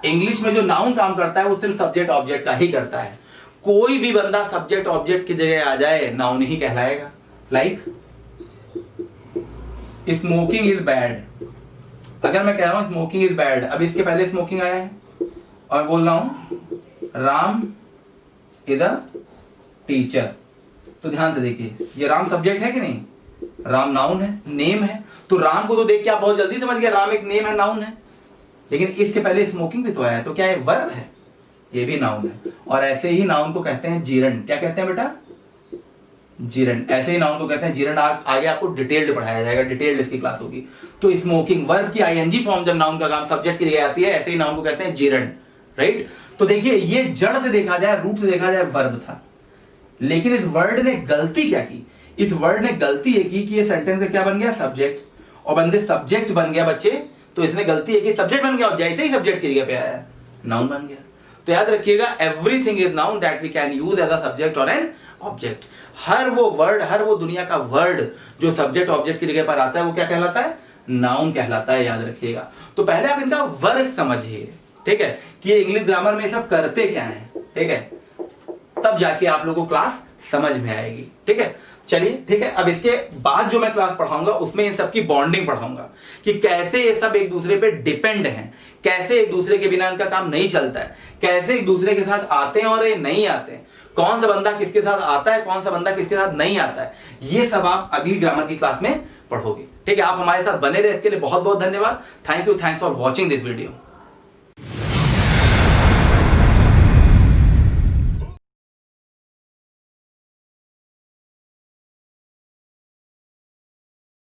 इंग्लिश में जो नाउन काम करता है वो सिर्फ सब्जेक्ट ऑब्जेक्ट का ही करता है। कोई भी बंदा सब्जेक्ट ऑब्जेक्ट की जगह आ जाए नाउन ही कहलाएगा। लाइक स्मोकिंग इज बैड, अगर मैं कह रहा हूं स्मोकिंग इज बैड, अब इसके पहले स्मोकिंग आया है और बोल रहा हूं राम इज अ टीचर, तो ध्यान से देखिए ये राम सब्जेक्ट है कि नहीं, राम नाउन है, नेम है। तो राम को तो देख के आप बहुत जल्दी समझ गए राम एक नेम है, नाउन है। लेकिन इसके पहले स्मोकिंग भी तो आया है, तो क्या ये वर्ब है, ये भी नाउन है। और ऐसे ही नाउन को कहते हैं जीरन। क्या कहते हैं बेटा, जीरन। ऐसे ही नाउन को कहते हैं जीरन। आगे आपको डिटेल्ड पढ़ाया जाएगा, डिटेल्ड इसकी क्लास होगी। तो स्मोकिंग वर्ब की आईएनजी फॉर्म जब नाउन का काम सब्जेक्ट की जगह आती है, ऐसे ही नाउन को कहते हैं जीरन, राइट। तो देखिए ये जड़ से देखा जाए, रूट से देखा जाए वर्ब था, लेकिन इस वर्ड ने गलती क्या की, इस वर्ड ने गलती ये की कि ये सेंटेंस का क्या बन गया, सब्जेक्ट। और बंदे सब्जेक्ट बन गया बच्चे, तो इसने गलती है कि सब्जेक्ट बन गया और जैसे ही सब्जेक्ट की जगह पे आया नाउन बन गया। तो याद रखिएगा everything is noun that we can use as a subject और एन ऑब्जेक्ट। हर वो वर्ड, हर वो दुनिया का वर्ड जो सब्जेक्ट ऑब्जेक्ट की जगह पर आता है वो क्या कहलाता है, नाउन कहलाता है। याद रखिएगा। तो पहले आप इनका वर्ग समझिए, ठीक है, कि ये इंग्लिश ग्रामर में सब करते क्या है, ठीक है, तब जाके आप लोगों को क्लास समझ में आएगी, ठीक है। चलिए ठीक है, अब इसके बाद जो मैं क्लास पढ़ाऊंगा उसमें इन सब की बॉन्डिंग पढ़ाऊंगा कि कैसे ये सब एक दूसरे पे डिपेंड हैं, कैसे एक दूसरे के बिना इनका काम नहीं चलता है, कैसे एक दूसरे के साथ आते हैं और ये नहीं आते हैं, कौन सा बंदा किसके साथ आता है, कौन सा बंदा किसके साथ नहीं आता है, ये सब आप अगली ग्रामर की क्लास में पढ़ोगे। ठीक है, आप हमारे साथ बने रहे, इसके लिए बहुत बहुत धन्यवाद। Thank you, thanks for watching this video.